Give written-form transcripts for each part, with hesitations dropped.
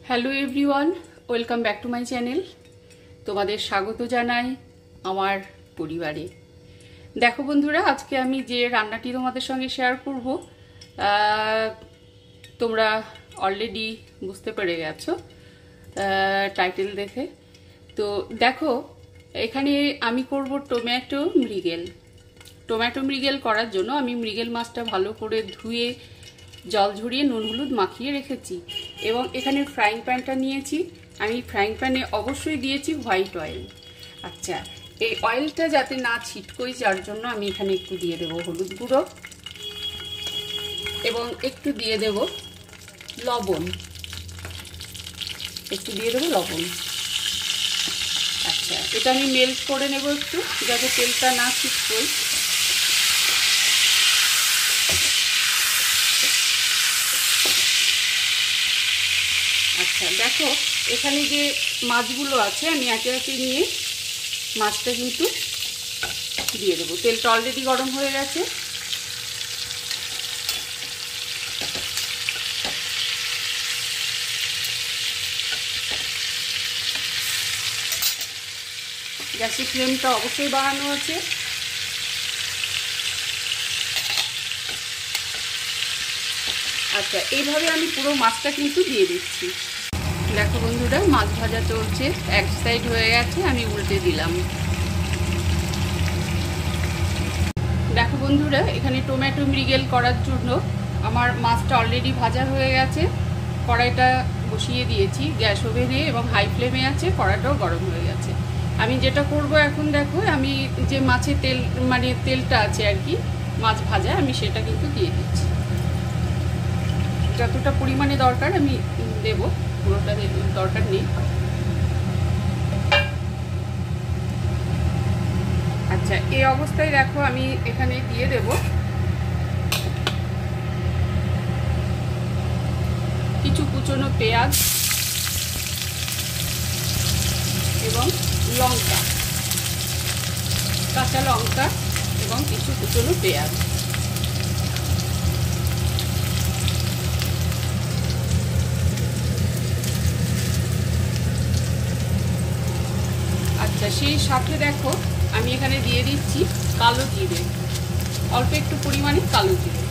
Hello everyone, welcome back to my channel. তোমাদের স্বাগত জানাই আমার পরিবারে। দেখো বন্ধুরা, আজকে আমি যে রান্নাটি তোমাদের সঙ্গে শেয়ার করব তোমরা অলরেডি বুঝতে পেরে গেছো টাইটেল দেখে। তো দেখো, এখানে আমি করব টমেটো মৃগেল করার জন্য আমি মৃগেল মাছটা ভালো করে ধুয়ে জল ঝরিয়ে নুন হলুদ মাখিয়ে রেখেছি এবং এখানে ফ্রাইং প্যানটা নিয়েছি। আমি ফ্রাইং প্যানে অবশ্যই দিয়েছি হোয়াইট অয়েল। আচ্ছা, এই অয়েলটা যাতে না ছিটকোয় যার জন্য আমি এখানে একটু দিয়ে দেবো হলুদ গুঁড়ো এবং একটু দিয়ে দেব লবণ। আচ্ছা, এটা আমি মেল্ট করে নেব একটু, যাতে তেলটা না ছিটকোয়। আচ্ছা দেখো, এখানে যে মাছগুলো আছে আমি একে একে নিয়ে মাছটা কিন্তু দিয়ে দেবো। তেলটা অলরেডি গরম হয়ে গেছে। গ্যাসের ফ্লেমটা অবশ্যই বাড়ানো আছে। আচ্ছা, এইভাবে আমি পুরো মাছটা কিন্তু দিয়ে দিচ্ছি। দেখো বন্ধুরা, মাছ ভাজা চলছে, এক সাইড হয়ে গেছে, আমি উল্টে দিলাম। দেখো বন্ধুরা, এখানে টমেটো মৃগেল করার জন্য আমার মাছটা অলরেডি ভাজা হয়ে গেছে। কড়াইটা বসিয়ে দিয়েছি গ্যাস ওভেনে এবং হাই ফ্লেমে আছে, কড়াইটাও গরম হয়ে গেছে। আমি যেটা করব এখন, দেখো আমি যে মাছের তেল তেলটা আছে আর কি মাছ ভাজা, আমি সেটা কিন্তু দিয়ে দিচ্ছি। যতটা পরিমাণে দরকার আমি দেব, পুরোটা দরকার নেই। আচ্ছা, এই অবস্থায় দেখো আমি এখানে দিয়ে দেব কিছু কুচনো পেঁয়াজ এবং লঙ্কা, কাঁচা লঙ্কা এবং কিছু কুচনো পেঁয়াজ। আচ্ছা, সেই সাথে দেখো আমি এখানে দিয়ে দিচ্ছি কালো জিরে, অল্প একটু পরিমাণে কালো জিরে।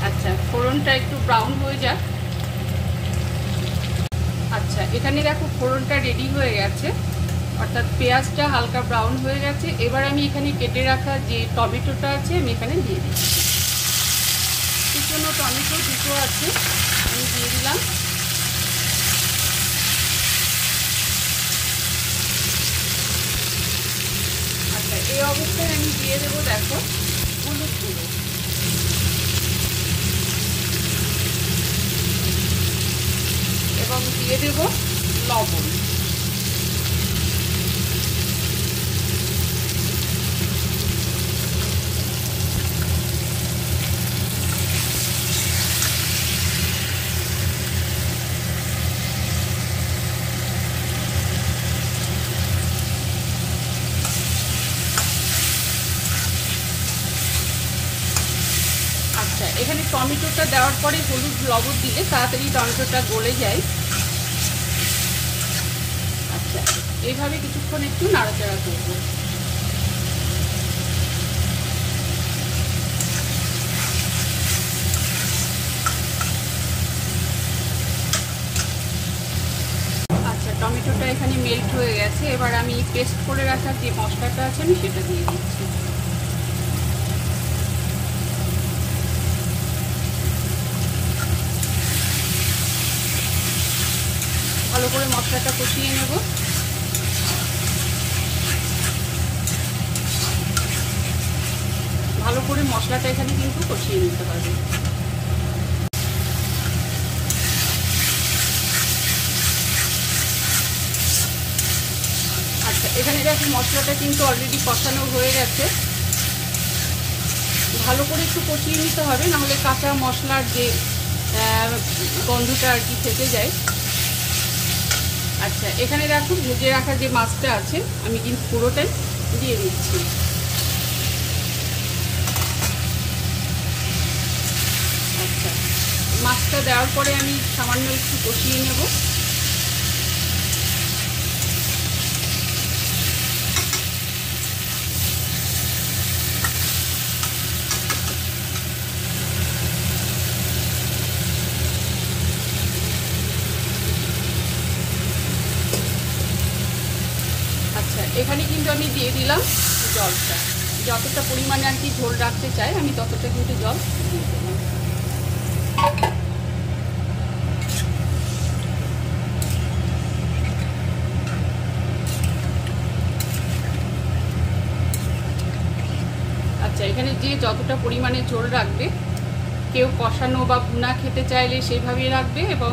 আচ্ছা, ফোড়নটা একটু ব্রাউন হয়ে যাক। আচ্ছা, এখানে দেখো ফোড়নটা রেডি হয়ে গেছে, অর্থাৎ পেঁয়াজটা হালকা ব্রাউন হয়ে গেছে। এবার আমি এখানে কেটে রাখা যে টমেটোটা আছে আমি এখানে দিয়ে দিচ্ছি। কুচনো টমেটো দুটো আছে, আমি দিয়ে দিলাম। আচ্ছা, এই অবস্থায় আমি দিয়ে দেবো দেখো হলুদ গুঁড়ো এবং দিয়ে দেবো লবণ। আচ্ছা, এখানে টমেটোটা দেওয়ার পরে হলুদ লবণ দিলে তাড়াতাড়ি টমেটোটা গলে যায়। আচ্ছা, এইভাবে কিছুক্ষণ একটু নাড়াচাড়া করব। আচ্ছা, টমেটোটা এখানে মেল্ট হয়ে গেছে। এবার আমি পেস্ট করে রাখা যে মশলাটা আছে আমি সেটা দিয়ে দিচ্ছি। ভালো করে মশলাটা কষিয়ে নেব। ভালো করে মশলাটা এখানে কিন্তু কষিয়ে নিতে হবে। আচ্ছা, এখানে দেখো মশলাটা কিন্তু অলরেডি কষানো হয়ে গেছে। ভালো করে একটু কষিয়ে নিতে হবে, নাহলে কাঁচা মশলার যে গন্ধটা আর কি থেকে যায়। আচ্ছা, এখানে দেখো ভেজে রাখা যে মাছটা আছে আমি কিন্তু পুরোটাই দিয়ে দিচ্ছি। আচ্ছা, মাছটা দেওয়ার পরে আমি সামান্য একটু কষিয়ে নেব। আচ্ছা, এখানে কিন্তু আমি দিয়ে দিলাম জলটা, যতটা পরিমাণে আর কি ঝোল রাখতে চাই আমি ততটা কিন্তু জল দিয়ে দেবো। আচ্ছা, এখানে যে যতটা পরিমাণে ঝোল রাখবে, কেউ কষানো বা ভুনা খেতে চাইলে সেইভাবেই রাখবে, এবং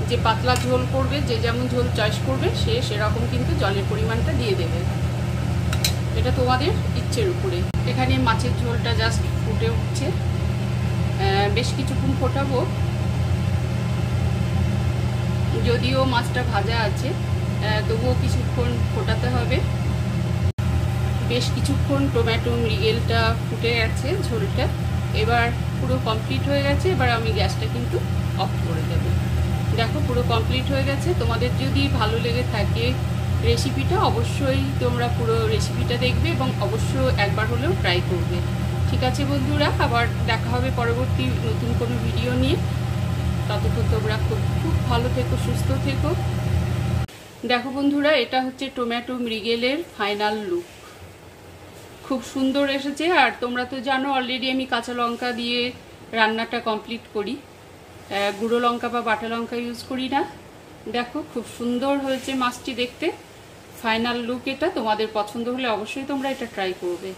যে পাতলা ঝোল করবে, যে যেমন ঝোল চয়েস করবে সে সেরকম কিন্তু জলের পরিমাণটা দিয়ে দেবে, এটা তোমাদের ইচ্ছের উপরে। এখানে মাছের ঝোলটা জাস্ট ফুটে উঠছে, বেশ কিছুক্ষণ ফোটাবো, যদিও মাছটা ভাজা আছে তবুও কিছুক্ষণ ফোটাতে হবে। বেশ কিছুক্ষণ টমেটো মৃগেলটা ফুটে গেছে, ঝোলটা এবার পুরো কমপ্লিট হয়ে গেছে। এবার আমি গ্যাসটা কিন্তু অফ করে দেব। দেখো পুরো কমপ্লিট হয়ে গেছে। তোমাদের যদি ভালো লেগে থাকে রেসিপিটা, অবশ্যই তোমরা পুরো রেসিপিটা দেখবে এবং অবশ্যই একবার হলেও ট্রাই করবে। ঠিক আছে বন্ধুরা, আবার দেখা হবে পরবর্তী নতুন কোনো ভিডিও নিয়ে। ততক্ষণ তোমরা খুব ভালো থেকো, সুস্থ থেকো। দেখো বন্ধুরা, এটা হচ্ছে টমেটো মৃগেলের ফাইনাল লুক। খুব সুন্দর এসেছে। আর তোমরা তো জানো অলরেডি আমি কাঁচা লঙ্কা দিয়ে রান্নাটা কমপ্লিট করি, গুঁড়ো লঙ্কা বা বাটা লঙ্কা ইউজ করি না। দেখো খুব সুন্দর হয়েছে মাছটি দেখতে। ফাইনাল লুক এটা। তোমাদের পছন্দ হলে অবশ্যই তোমরা এটা ট্রাই করবে।